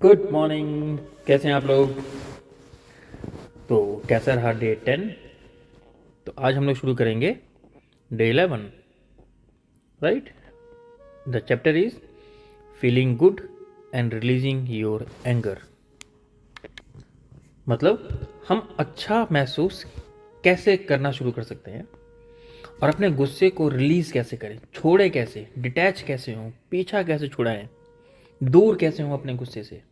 Good morning. कैसे हैं आप लोग? तो कैसा रहा डे 10? तो आज हम लोग शुरू करेंगे day 11, right? The chapter is feeling good and releasing your anger. मतलब हम अच्छा महसूस कैसे करना शुरू कर सकते हैं और अपने गुस्से को रिलीज कैसे करें, छोड़े कैसे, डिटैच कैसे हों, पीछा कैसे छुड़ाएं, दूर कैसे हों अपने गुस्से से।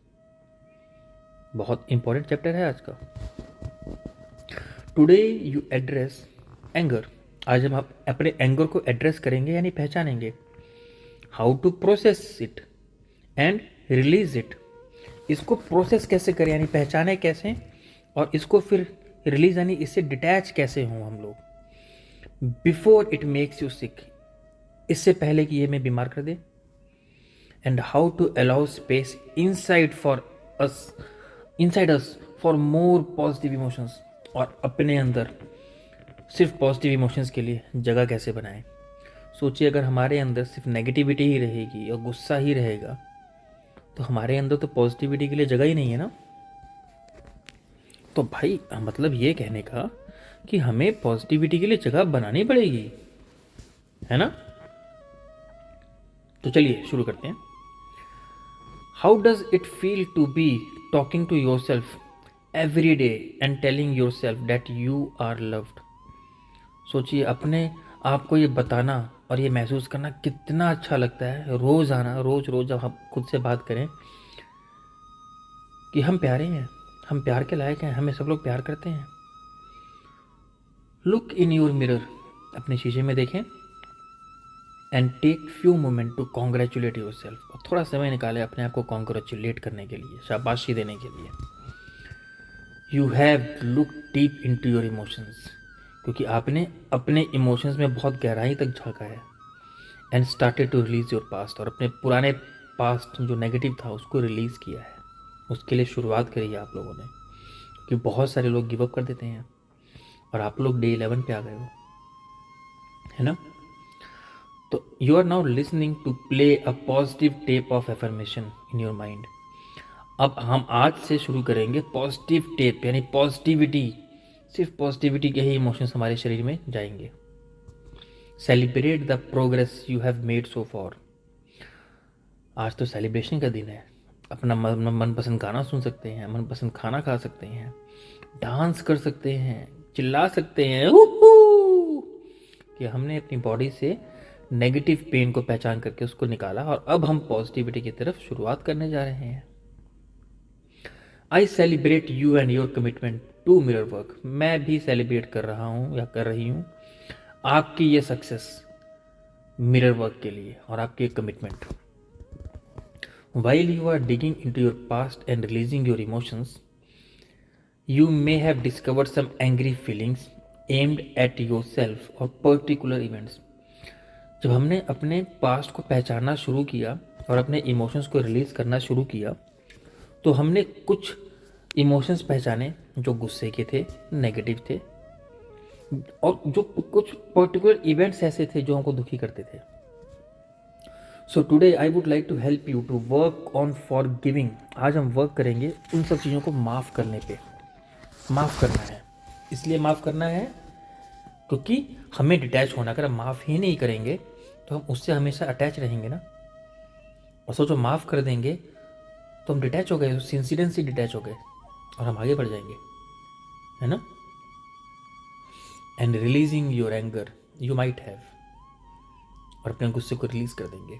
बहुत इंपॉर्टेंट चैप्टर है आज का। Today you address anger. आज हम आप अपने एंगर को एड्रेस करेंगे यानी पहचानेंगे। How to process it and release it. इसको प्रोसेस कैसे करें यानी पहचाने कैसे, और इसको फिर रिलीज यानी इससे डिटैच कैसे हों हम लोग before it makes you sick, इससे पहले कि ये हमें बीमार कर दे। And how to allow space inside us for more positive emotions, और अपने अंदर सिर्फ पॉजिटिव इमोशंस के लिए जगह कैसे बनाएं। सोचिए अगर हमारे अंदर सिर्फ नेगेटिविटी ही रहेगी और गुस्सा ही रहेगा तो हमारे अंदर तो पॉजिटिविटी के लिए जगह ही नहीं है ना। तो भाई मतलब ये कहने का कि हमें पॉजिटिविटी के लिए जगह बनानी पड़ेगी, है ना। तो चलिए शुरू करते हैं। How does it feel to be talking to yourself every day and telling yourself that you are loved. सोचिए अपने आप को ये बताना और ये महसूस करना कितना अच्छा लगता है। रोज आना, रोज रोज जब हम खुद से बात करें कि हम प्यारे हैं, हम प्यार के लायक हैं, हमें सब लोग प्यार करते हैं। लुक इन योर मिरर, अपने शीशे में देखें। And take few moment to congratulate yourself, और थोड़ा समय निकालें अपने आप को कॉन्ग्रेचुलेट करने के लिए, शाबाशी देने के लिए। You have look deep into your emotions, क्योंकि आपने अपने इमोशंस में बहुत गहराई तक झांका है। And started to release your past, और अपने पुराने पास्ट जो नेगेटिव था उसको रिलीज़ किया है। उसके लिए शुरुआत करी है आप लोगों ने, कि बहुत सारे लोग गिव अप कर देते हैं और आप लोग डे 11 पे आ गए हो, है ना। तो you are now listening to play a positive tape of affirmation in your mind. अब हम आज से शुरू करेंगे पॉजिटिव टेप यानी पॉजिटिविटी, सिर्फ पॉजिटिविटी के ही इमोशंस हमारे शरीर में जाएंगे। Celebrate the progress you have made so far. आज तो सेलिब्रेशन का दिन है। अपना मनपसंद गाना सुन सकते हैं, मनपसंद खाना खा सकते हैं, डांस कर सकते हैं, चिल्ला सकते हैं कि हमने अपनी बॉडी से नेगेटिव पेन को पहचान करके उसको निकाला और अब हम पॉजिटिविटी की तरफ शुरुआत करने जा रहे हैं। I celebrate you and your commitment to mirror work. मैं भी सेलिब्रेट कर रहा हूँ या कर रही हूँ आपकी ये सक्सेस मिरर वर्क के लिए और आपकी commitment. While you are digging into your past and releasing your emotions, you may have discovered some angry feelings aimed at yourself or particular events. जब हमने अपने पास्ट को पहचानना शुरू किया और अपने इमोशंस को रिलीज करना शुरू किया तो हमने कुछ इमोशंस पहचाने जो गुस्से के थे, नेगेटिव थे, और जो कुछ पर्टिकुलर इवेंट्स ऐसे थे जो हमको दुखी करते थे। So today I would like to help you to work on forgiving. आज हम वर्क करेंगे उन सब चीज़ों को माफ़ करने पे। माफ़ करना है, इसलिए माफ़ करना है क्योंकि हमें डिटैच होना, अगर हम माफ़ ही नहीं करेंगे तो हम उससे हमेशा अटैच रहेंगे ना। और सोचो माफ़ कर देंगे तो हम डिटैच हो गए, उस इंसिडेंट से डिटैच हो गए और हम आगे बढ़ जाएंगे, है ना। And releasing your anger you might have, और अपने गुस्से को रिलीज कर देंगे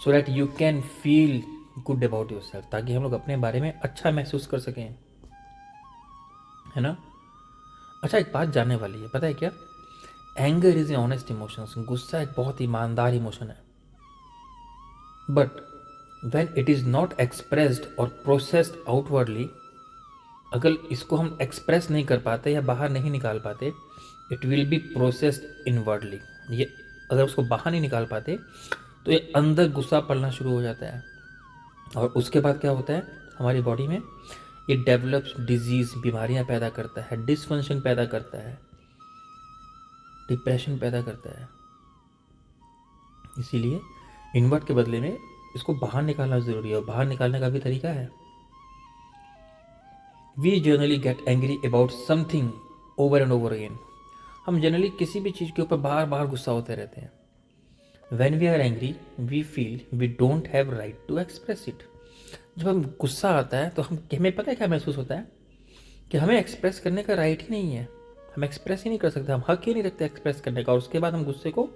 so that you can feel good about your self, ताकि हम लोग अपने बारे में अच्छा महसूस कर सकें, है ना। अच्छा एक बात जानने वाली है, पता है क्या? Anger is a honest emotion. गुस्सा एक बहुत ईमानदार इमोशन है, but when it is not expressed और प्रोसेस्ड आउटवर्डली, अगर इसको हम एक्सप्रेस नहीं कर पाते या बाहर नहीं निकाल पाते, it will be processed inwardly. ये अगर उसको बाहर नहीं निकाल पाते तो ये अंदर गुस्सा पड़ना शुरू हो जाता है, और उसके बाद क्या होता है हमारी बॉडी में, ये डेवलप्स डिजीज, बीमारियां पैदा करता है, डिसफंक्शन पैदा करता है, डिप्रेशन पैदा करता है। इसीलिए इनवर्ट के बदले में इसको बाहर निकालना ज़रूरी है, और बाहर निकालने का भी तरीका है। We generally get angry about something over and over again. हम जनरली किसी भी चीज़ के ऊपर बार बार गुस्सा होते रहते हैं। When we are angry, we feel we don't have right to express it. जब हम गुस्सा आता है तो हमें पता है क्या महसूस होता है कि हमें एक्सप्रेस करने का राइट ही नहीं है, हम एक्सप्रेस ही नहीं कर सकते, हम हक ही नहीं रखते एक्सप्रेस करने का, और उसके बाद हम गुस्से को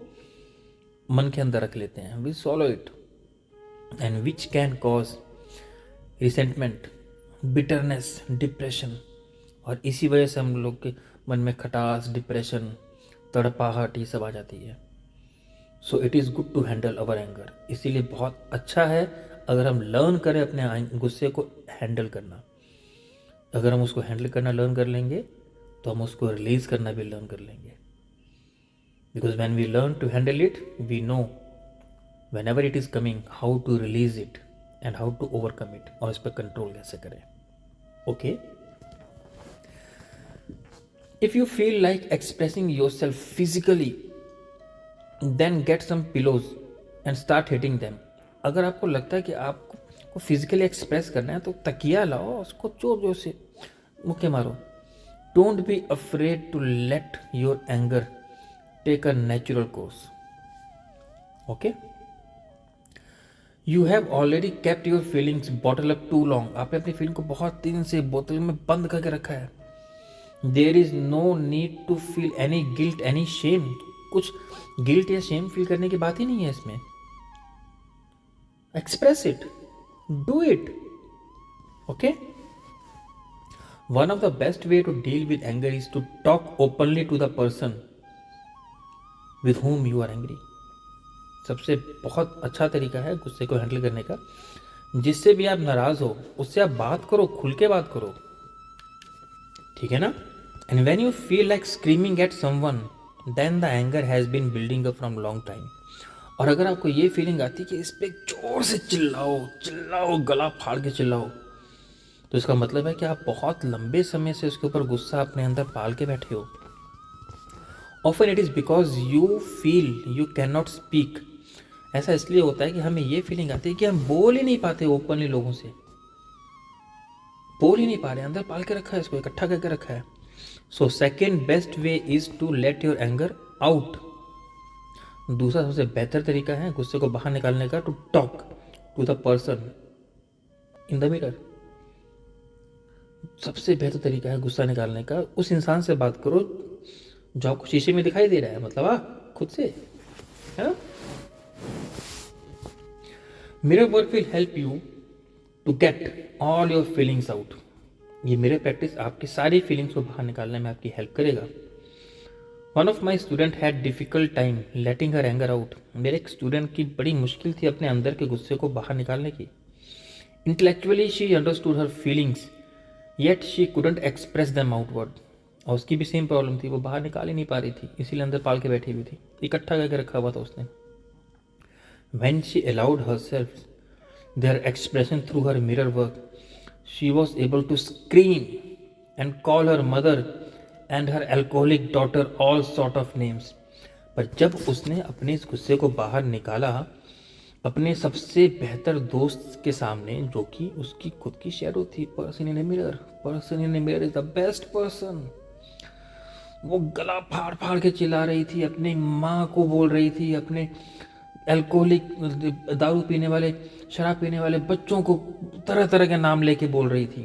मन के अंदर रख लेते हैं, we swallow it, and which can cause resentment, bitterness, depression. और इसी वजह से हम लोग के मन में खटास, डिप्रेशन, तड़पाहट ये सब आ जाती है। So it is good to handle our anger. इसीलिए बहुत अच्छा है अगर हम लर्न करें अपने गुस्से को हैंडल करना। अगर हम उसको हैंडल करना लर्न कर लेंगे तो हम उसको रिलीज़ करना भी लर्न कर लेंगे। Because when we learn to handle it, we know whenever it is coming how to release it and how to overcome it, और इस पर कंट्रोल कैसे करें। Okay, if you feel like expressing yourself physically, then get some pillows and start hitting them. अगर आपको लगता है कि आपको फिजिकली एक्सप्रेस करना है तो तकिया लाओ, उसको जोर जोर से मुक्के मारो। Don't be afraid to let your anger take a natural course. Okay, you have already kept your feelings bottle up too long. आपने अपनी फीलिंग को बहुत दिन से बोतल में बंद करके रखा है। There is no need to feel any guilt, any shame. कुछ गिल्ट या शेम फील करने की बात ही नहीं है इसमें। Express it, do it. Okay, one of the best way to deal with anger is to talk openly to the person with whom you are angry. सबसे बहुत अच्छा तरीका है गुस्से को हैंडल करने का, जिससे भी आप नाराज हो उससे आप बात करो, खुल के बात करो, ठीक है ना। And when you feel like screaming at someone, then the anger has been building up from long time. और अगर आपको ये फीलिंग आती है कि इस पर जोर से चिल्लाओ चिल्लाओ, गला फाड़ के चिल्लाओ, तो इसका मतलब है कि आप बहुत लंबे समय से उसके ऊपर गुस्सा अपने अंदर पाल के बैठे हो। Often it is because you feel you can not speak. ऐसा इसलिए होता है कि हमें ये फीलिंग आती है कि हम बोल ही नहीं पाते ओपनली, लोगों से बोल ही नहीं पा रहे, अंदर पाल के रखा है, इसको इकट्ठा करके रखा है। So second best way is to let your anger out. दूसरा सबसे बेहतर तरीका है गुस्से को बाहर निकालने का, to talk to the person in the mirror. सबसे बेहतर तरीका है गुस्सा निकालने का, उस इंसान से बात करो जो आपको शीशे में दिखाई दे रहा है, मतलब खुद से, है ना। Mirror work will help you to get all your feelings out. ये मिरर प्रैक्टिस आपकी सारी फीलिंग्स को बाहर निकालने में आपकी हेल्प करेगा। One of my student had difficult time letting her anger out. मेरे एक स्टूडेंट की बड़ी मुश्किल थी अपने अंदर के गुस्से को बाहर निकालने की। Intellectually she understood her feelings, yet she couldn't express them outward. और उसकी भी सेम प्रॉब्लम थी, वो बाहर निकाल ही नहीं पा रही थी, इसीलिए अंदर पाल के बैठी हुई थी, इकट्ठा करके रखा हुआ था उसने। When she allowed herself their expression through her mirror work, she was able to scream and call her mother and her alcoholic daughter all sort of names. पर जब उसने अपने इस गुस्से को बाहर निकाला अपने सबसे बेहतर दोस्त के सामने, जो कि उसकी खुद की शैडो थी, person in a mirror, person in a mirror is the best person. वो गला फाड़ फाड़ के चिल्ला रही थी, अपनी माँ को बोल रही थी, अपने अल्कोहलिक, दारू पीने वाले, शराब पीने वाले बच्चों को तरह तरह के नाम लेके बोल रही थी।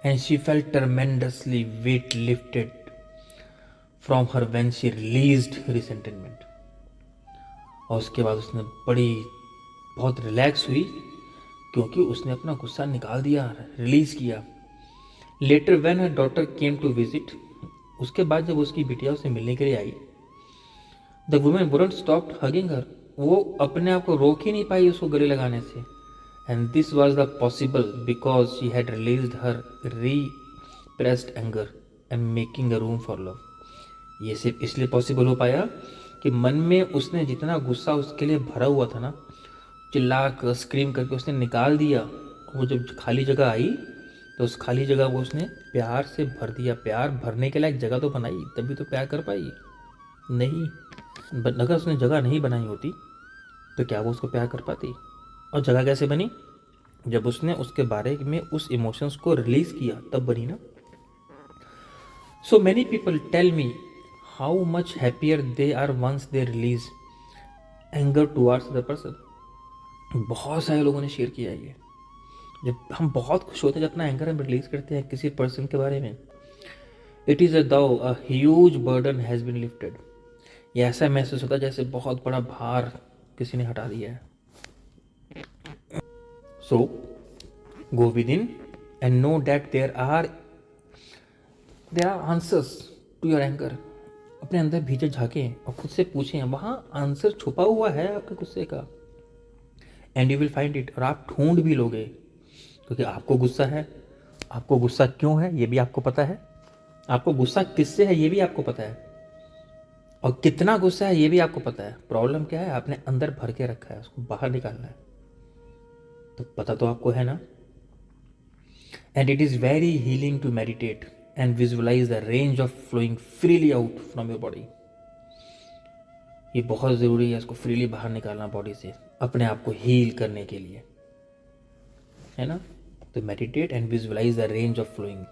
And she felt tremendously weight lifted from her when she released resentment. और उसके बाद उसने बहुत रिलैक्स हुई, क्योंकि उसने अपना गुस्सा निकाल दिया, रिलीज किया। Later when her daughter came to visit, उसके बाद जब उसकी बिटिया उसे मिलने के लिए आई, the women wouldn't stop hugging her. वो अपने आप को रोक ही नहीं पाई उसको गले लगाने से। And this was the possible because she had released her repressed anger and making a room for love. ये सिर्फ इसलिए पॉसिबल हो पाया कि मन में उसने जितना गुस्सा उसके लिए भरा हुआ था ना, चिल्ला कर स्क्रीम करके उसने निकाल दिया। वो जब खाली जगह आई तो उस खाली जगह को उसने प्यार से भर दिया। प्यार भरने के लायक जगह तो बनाई, तभी तो प्यार कर पाई। नहीं, अगर उसने जगह नहीं बनाई होती तो क्या वो उसको प्यार कर पाती? और जगह कैसे बनी? जब उसने उसके बारे में उस इमोशंस को रिलीज किया तब बनी ना। So many people tell me how much happier they are once they release anger towards the person. बहुत सारे लोगों ने शेयर किया है ये। जब हम बहुत खुश होते हैं, जब अपना एंगर हम रिलीज करते हैं किसी पर्सन के बारे में, it is a huge burden has been lifted. ये ऐसा महसूस होता है जैसे बहुत बड़ा भार किसी ने हटा दिया है। So go within and know that there are answers to your anger. अपने अंदर भीतर झांकें और खुद से पूछें, वहाँ आंसर छुपा हुआ है आपके गुस्से का। And you will find it, और आप ढूंढ भी लोगे, क्योंकि आपको गुस्सा है। आपको गुस्सा क्यों है ये भी आपको पता है, आपको गुस्सा किससे है ये भी आपको पता है, और कितना गुस्सा है ये भी आपको पता है। प्रॉब्लम क्या है? आपने अंदर भर के रखा है, उसको बाहर निकालना है। तो पता तो आपको है ना। And it is very healing to meditate and visualise the range of flowing freely out from your body. ये बहुत ज़रूरी है, इसको फ्रीली बाहर निकालना बॉडी से, अपने आप को हील करने के लिए, है ना। तो meditate and visualise the range of flowing,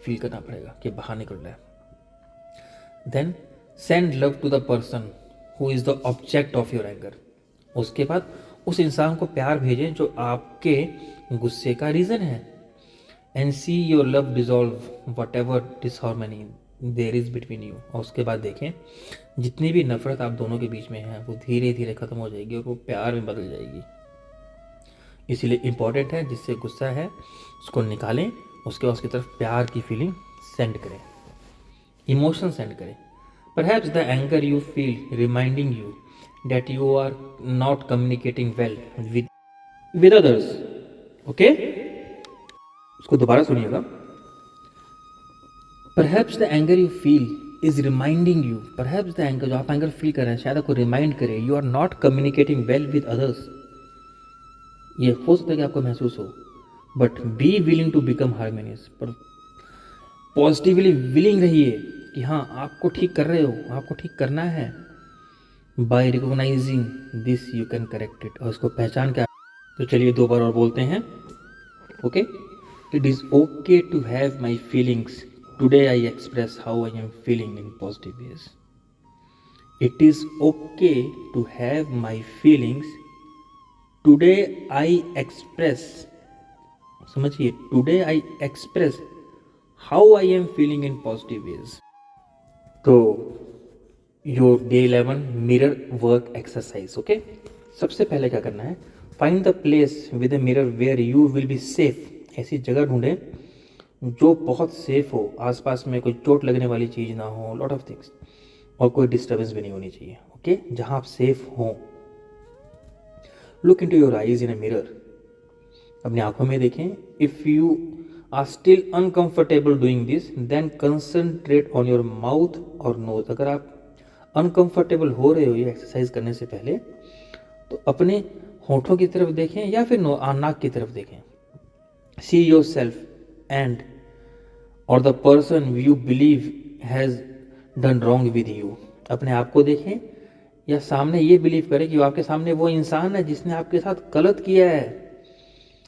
feel करना पड़ेगा कि बाहर निकल रहा है। Then send love to the person who is the object of your anger. उसके बाद उस इंसान को प्यार भेजें जो आपके गुस्से का रीज़न है। And see your love dissolve whatever disharmony there is between you. और उसके बाद देखें जितनी भी नफरत आप दोनों के बीच में है वो धीरे धीरे ख़त्म हो जाएगी और वो प्यार में बदल जाएगी। इसीलिए इम्पॉर्टेंट है, जिससे गुस्सा है उसको निकालें, उसके बाद उसकी तरफ प्यार की फीलिंग सेंड करें, इमोशन सेंड करें। Perhaps the anger you feel reminding you that you are not communicating well with others. Okay? उसको दोबारा सुनिएगा। Perhaps the anger you feel is reminding you, perhaps the anger, जो आप anger feel कर रहे हैं शायद आपको रिमाइंड करे, you are not communicating well with others। ये हो सकता है कि आपको महसूस हो, but be willing to become harmonious। पर पॉजिटिवली विलिंग रहिए कि हाँ आपको ठीक कर रहे हो, आपको ठीक करना है। By recognising this you can correct it, और उसको पहचान के। तो चलिए दो बार और बोलते हैं। Okay, it is okay to have my feelings, today I express how I am feeling in positive ways. It is okay to have my feelings, today I express, समझिए, today I express how I am feeling in positive ways. तो your day 11 mirror work exercise. Okay, सबसे पहले क्या करना है, find the place with a mirror where you will be safe. ऐसी जगह ढूंढें जो बहुत सेफ हो, आसपास में कोई चोट लगने वाली चीज़ ना हो, लॉट ऑफ थिंग्स, और कोई डिस्टर्बेंस भी नहीं होनी चाहिए। ओके, जहाँ आप सेफ हों। Look into your eyes in a mirror, अपनी आंखों में देखें। If you are still uncomfortable doing this then concentrate on your mouth और नोज। अगर आप अनकंफर्टेबल हो रहे हो ये एक्सरसाइज करने से पहले, तो अपने होठों की तरफ देखें या फिर नाक की तरफ देखें। सी योर सेल्फ एंड और the person you believe has done wrong with you. अपने आप को देखें या सामने ये बिलीव करें कि आपके सामने वो इंसान है जिसने आपके साथ गलत किया है।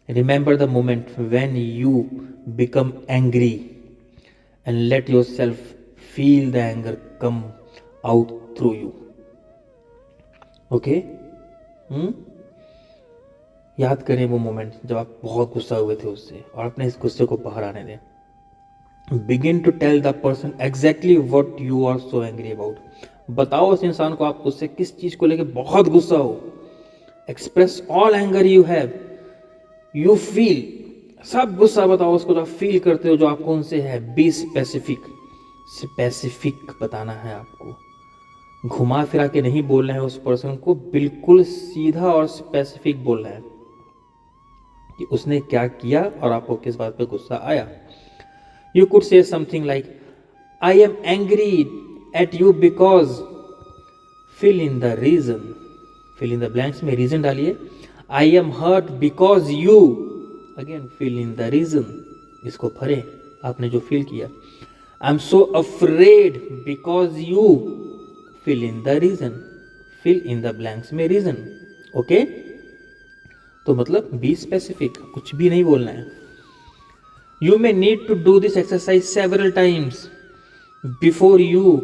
Remember the moment when you become angry and let your self feel the anger come out through you. Okay, याद करें वो मोमेंट जब आप बहुत गुस्सा हुए थे उससे, और अपने इस गुस्से को बाहर आने दें। Begin to tell the person exactly what you are so angry about. बताओ उस इंसान को आप उससे किस चीज को लेकर बहुत गुस्सा हो। Express all anger you have, you feel, सब गुस्सा बताओ उसको जो आप फील करते हो, जो आपको उनसे है। बी स्पेसिफिक, स्पेसिफिक बताना है आपको, घुमा फिरा के नहीं बोलना है उस पर्सन को, बिल्कुल सीधा और स्पेसिफिक बोलना है कि उसने क्या किया और आपको किस बात पे गुस्सा आया। You could say something like I am angry at you because, fill in the reason, fill in the blanks में रीजन डालिए। I am hurt because you, again fill in the reason, इसको भरें आपने जो फील किया। I am so afraid because you, fill in the reason, fill in the blanks में reason. Okay, तो मतलब बी स्पेसिफिक, कुछ भी नहीं बोलना है। You may need to do this exercise several times before you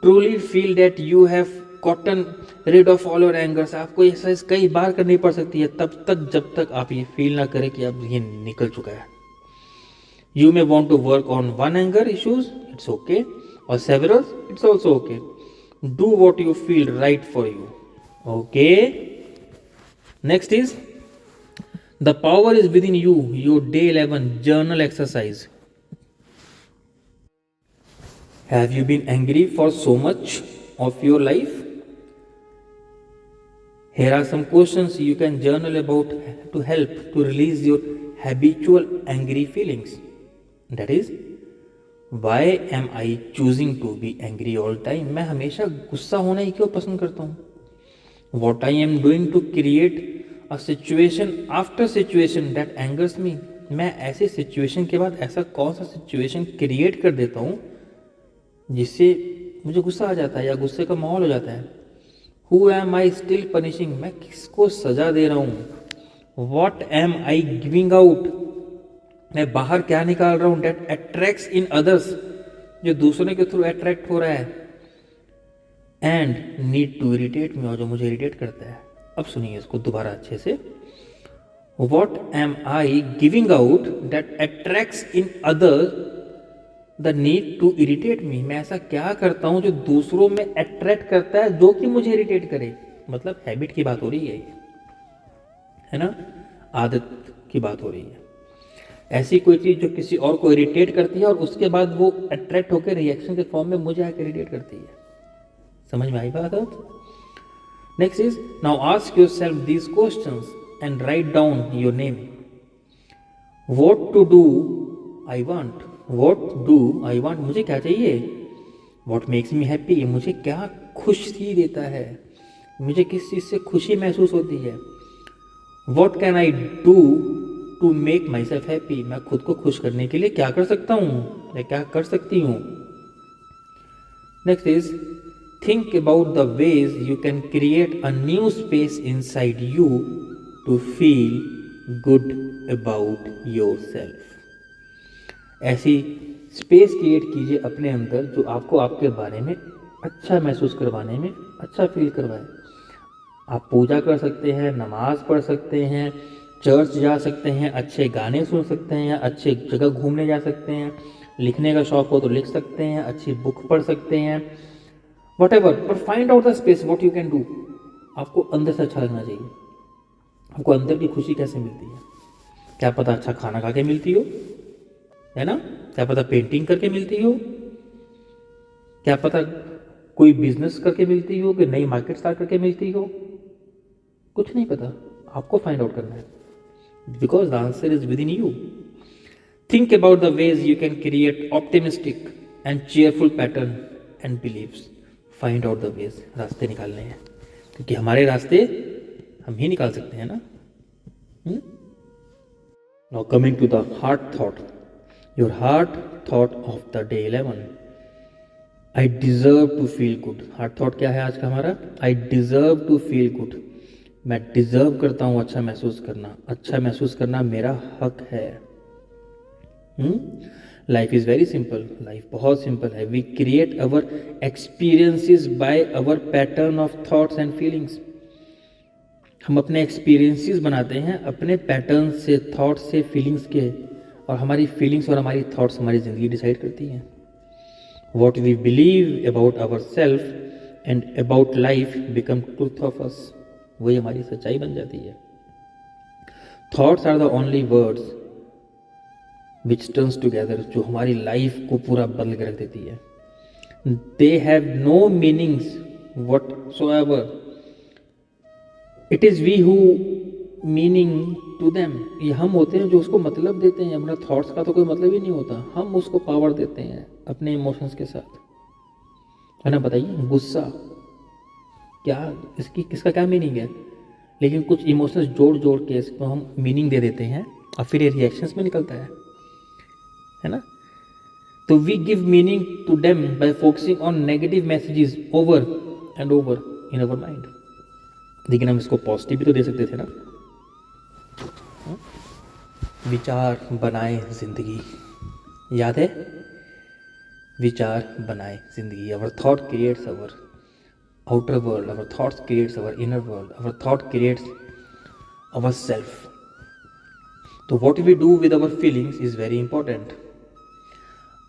truly feel that you have gotten rid of all your angers. आपको exercise कई बार करनी पड़ सकती है तब तक जब तक आप ये फील ना करें कि अब ये निकल चुका है। You may want to work on one anger issues, it's okay, और several, it's also okay. Do what you feel right for you. Okay, next is the power is within you, your day 11 journal exercise. Have you been angry for so much of your life? Here are some questions you can journal about to help to release your habitual angry feelings. That is, why am I choosing to be angry all time? मैं हमेशा गुस्सा होना ही क्यों पसंद करता हूँ? What I am doing to create a situation after situation that angers me? मैं ऐसे सिचुएशन के बाद ऐसा कौन सा सिचुएशन क्रिएट कर देता हूँ जिससे मुझे गुस्सा आ जाता है या गुस्से का माहौल हो जाता है। Who am I still punishing? मैं किसको सजा दे रहा हूँ? What am I giving out? मैं बाहर क्या निकाल रहा हूँ? That attracts in others, जो दूसरों के थ्रू अट्रैक्ट हो रहा है, and need to irritate me, और जो मुझे इरिटेट करता है। अब सुनिए इसको दोबारा अच्छे से। What am I giving out that attracts in others the need to irritate me? मैं ऐसा क्या करता हूं जो दूसरों में अट्रैक्ट करता है जो कि मुझे इरिटेट करे? मतलब हैबिट की बात हो रही है ना, आदत की बात हो रही है। ऐसी कोई चीज जो किसी और को इरिटेट करती है और उसके बाद वो अट्रैक्ट होकर रिएक्शन के फॉर्म में मुझे आकर इरिटेट करती है। समझ में आई बात? Next is, now ask yourself these questions and write down your name. What to do I want, what do I want, मुझे क्या चाहिए? वॉट मेक्स मी हैप्पी, मुझे क्या खुशी देता है, मुझे किस चीज़ से खुशी महसूस होती है? What can I do to make myself happy, मैं खुद को खुश करने के लिए क्या कर सकता हूँ, मैं क्या कर सकती हूँ? Next is, think about the ways you can create a new space inside you to feel good about yourself. ऐसी स्पेस क्रिएट कीजिए अपने अंदर जो आपको आपके बारे में अच्छा महसूस करवाने में अच्छा फील करवाए। आप पूजा कर सकते हैं, नमाज पढ़ सकते हैं, चर्च जा सकते हैं, अच्छे गाने सुन सकते हैं, अच्छे जगह घूमने जा सकते हैं, लिखने का शौक हो तो लिख सकते हैं, अच्छी बुक पढ़ सकते हैं, whatever, but find out the space what you can do. आपको अंदर से अच्छा लगना चाहिए। आपको अंदर की खुशी कैसे मिलती है? क्या पता अच्छा खाना खा के मिलती हो, है ना? क्या पता पेंटिंग करके मिलती हो, क्या पता कोई बिजनेस करके मिलती हो, कि नई मार्केट स्टार्ट करके मिलती हो, कुछ नहीं पता। आपको फाइंड आउट करना है, because the answer is within you. Think about the ways you can create optimistic and cheerful pattern and beliefs. Find out the ways, रास्ते निकालने हैं, क्योंकि हमारे रास्ते हम ही निकाल सकते हैं ना। Now coming to the heart thought, your heart thought of the day 11, I deserve to feel good। heart thought क्या है आज का हमारा? I deserve to feel good। मैं डिजर्व करता हूँ अच्छा महसूस करना, अच्छा महसूस करना मेरा हक है। Life is very simple, life बहुत सिंपल है। We create our experiences by our pattern of thoughts and feelings. हम अपने एक्सपीरियंसेस बनाते हैं अपने पैटर्न से, थॉट्स से, फीलिंग्स के, और हमारी फीलिंग्स और हमारी थॉट्स हमारी ज़िंदगी डिसाइड करती हैं। What we believe about ourself and about life become truth of us, वही हमारी सच्चाई बन जाती है। Thoughts are the only words which turns together, जो हमारी लाइफ को पूरा बदल के रख देती है। They have no meanings whatsoever, it is we who meaning to them. ये हम होते हैं जो उसको मतलब देते हैं। अपना थॉट्स का तो कोई मतलब ही नहीं होता, हम उसको पावर देते हैं अपने इमोशंस के साथ, है ना? बताइए, गुस्सा क्या, इसकी किसका क्या मीनिंग है? लेकिन कुछ इमोशंस जोड़ जोड़ के इसको हम मीनिंग दे देते हैं और फिर ये रिएक्शंस में निकलता है ना? तो we give meaning to them by focusing on negative messages over and over in our mind. लेकिन हम इसको पॉजिटिव भी तो दे सकते थे ना। विचार बनाए जिंदगी, याद है? विचार बनाए जिंदगी। Our thought creates our outer world, our thoughts creates our inner world, our thought creates our self. तो what we do with our feelings is very important.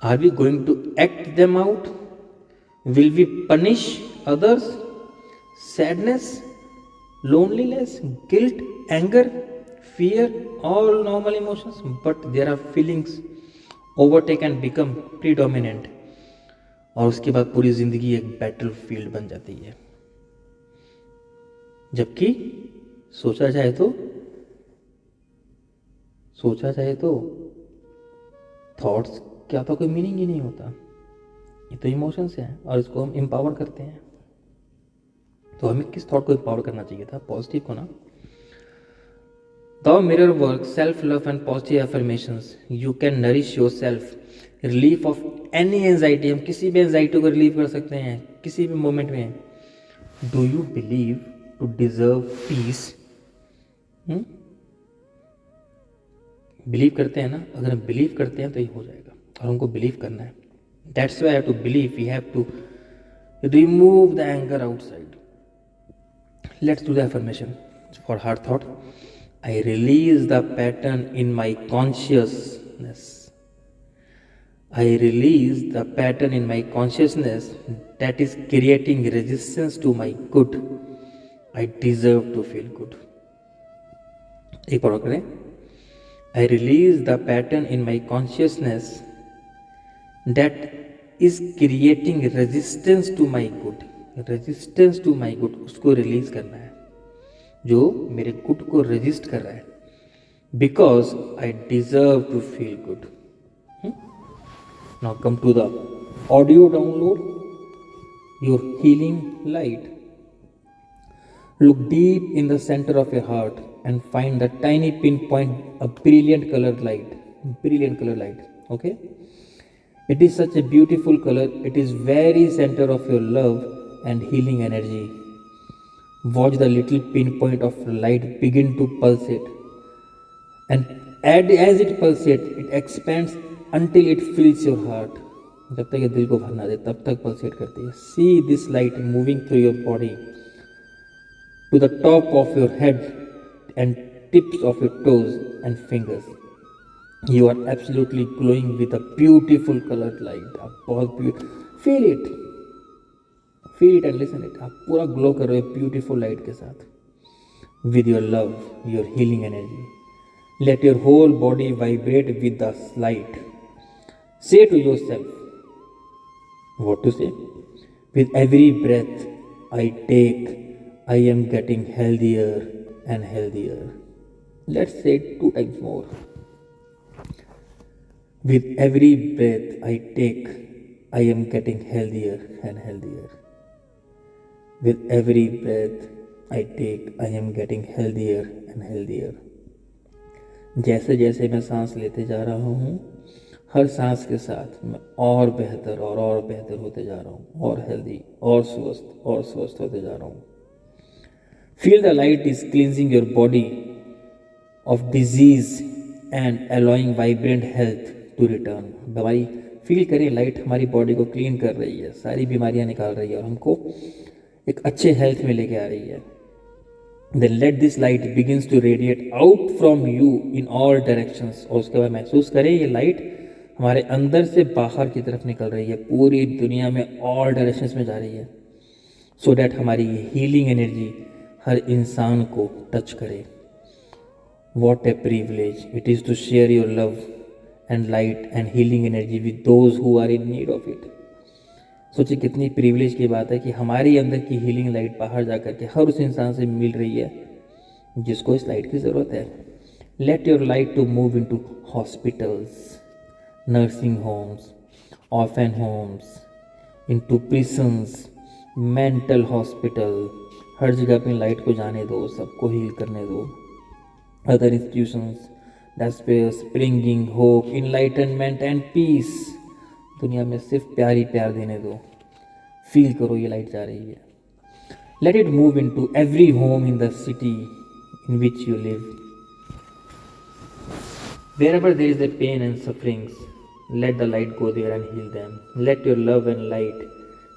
Are we going to act them out? Will we punish others? Sadness, loneliness, guilt, anger, fear, all normal emotions, but there are feelings overtake and become predominant, और उसके बाद पूरी जिंदगी एक battle field बन जाती है। जबकि सोचा जाए तो थॉट्स क्या तो कोई मीनिंग ही नहीं होता, ये तो इमोशंस हैं और इसको हम एम्पावर करते हैं। तो हमें किस थॉट को एम्पावर करना चाहिए था? पॉजिटिव को ना। The mirror work, self love and positive affirmations, you can nourish your self, relief of any anxiety. हम किसी भी एंजाइटी को रिलीव कर सकते हैं किसी भी मोमेंट में। Do you believe to deserve peace? Believe करते हैं ना? अगर हम बिलीव करते हैं तो ये हो जाएगा, और हमको बिलीव करना है। That's why I have to believe, we have to remove the anger outside. Let's do the affirmation for hard thought. I release the pattern in my consciousness. I release the pattern in my consciousness that is creating resistance to my good. I deserve to feel good. एक बार और करें। I release the pattern in my consciousness that is creating resistance to my good. Resistance to my good, उसको release करना है जो मेरे good को resist कर रहा है। Because I deserve to feel good. Now come to the audio download, your healing light. Look deep in the centre of your heart and find the tiny pinpoint, a brilliant colour light. Okay, it is such a beautiful color. It is very center of your love and healing energy. Watch the little pinpoint of light begin to pulsate, and as it pulsates, it expands until it fills your heart. जब तक ये दिल को भरना दे तब तक pulsate करती है। See this light moving through your body to the top of your head and tips of your toes and fingers. You are absolutely glowing with a beautiful colored light. आप बहुत feel it and listen it. आप पूरा glow कर रहे हो beautiful light के साथ, with your love, your healing energy. Let your whole body vibrate with the light. Say to yourself, what to say? With every breath I take, I am getting healthier and healthier. Let's say it 2 times more. With every breath I take, I am getting healthier and healthier. With every breath I take, I am getting healthier and healthier. जैसे जैसे मैं सांस लेते जा रहा हूँ, हर सांस के साथ मैं और बेहतर होते जा रहा हूँ, और हेल्दी और स्वस्थ होते जा रहा हूँ। Feel the light is cleansing your body of disease and allowing vibrant health to return. दवाई फील करें, लाइट हमारी बॉडी को क्लीन कर रही है, सारी बीमारियां निकाल रही है और हमको एक अच्छे हेल्थ में लेके आ रही है। Then let this light begins to radiate out from you in all directions. और उसके बाद महसूस करें ये लाइट हमारे अंदर से बाहर की तरफ निकल रही है, पूरी दुनिया में ऑल डायरेक्शंस में जा रही है, सो डैट हमारी ये हीलिंग एनर्जी हर इंसान को टच करे। What a privilege it is to share your love and light and healing energy with those who are in need of it. सोचिए कितनी प्रिविलेज की बात है कि हमारी अंदर की हीलिंग लाइट बाहर जाकर के हर उस इंसान से मिल रही है जिसको इस लाइट की ज़रूरत है। Let your light to move into hospitals, nursing homes, orphan homes, into prisons, mental hospital. हर जगह अपनी लाइट को जाने दो, सबको हील करने दो। Other institutions that's bringing hope, enlightenment and peace. दुनिया में सिर्फ प्यार ही प्यार देने दो। फील करो ये लाइट जा रही है। Let it move into every home in the city in which you live. Wherever there is a pain and sufferings, let the light go there and heal them. Let your love and light,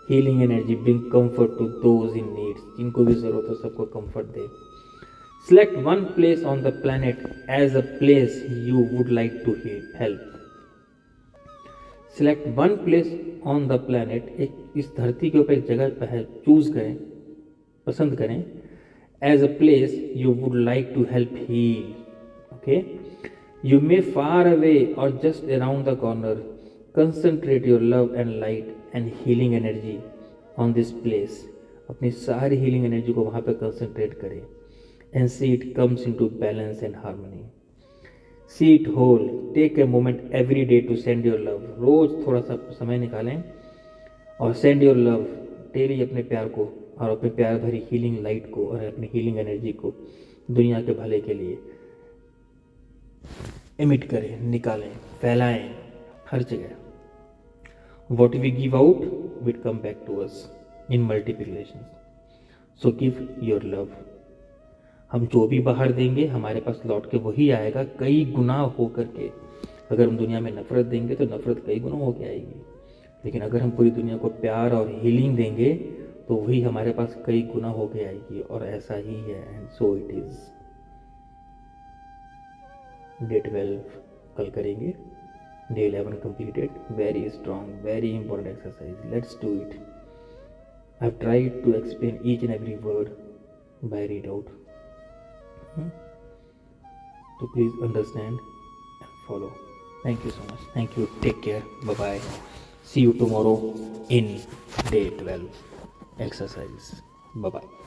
healing energy bring comfort to those in need. जिनको भी जरूरत हो सबको comfort they. Select one place on the planet as a place you would like to help. Select one place on the planet, एक इस धरती के ऊपर एक जगह चूज करें, पसंद करें, as a place you would like to help heal. Okay? You may far away or just around the corner concentrate your love and light and healing energy on this place. अपनी सारी healing energy को वहाँ पे concentrate करें and see it comes into balance and harmony. See it whole. Take a moment every day to send your love. रोज थोड़ा सा समय निकालें और send your love डेली अपने प्यार को और अपने प्यार भरी healing light को और अपनी healing energy को दुनिया के भले के लिए एमिट करें, निकालें, फैलाएं हर जगह. What we give out will come back to us in multiplication. So give your love. हम जो भी बाहर देंगे हमारे पास लौट के वही आएगा कई गुना हो करके. अगर हम दुनिया में नफरत देंगे तो नफरत कई गुना होके आएगी, लेकिन अगर हम पूरी दुनिया को प्यार और हीलिंग देंगे तो वही हमारे पास कई गुना होके आएगी. और ऐसा ही है. And so it is. Day 12 कल करेंगे. Day 11 completed. Very strong, very important exercise. Let's do it. I've tried to explain each and every word by read out. So please understand and follow. Thank you so much. Thank you. Take care. Bye bye. See you tomorrow in day 12 exercise. Bye bye.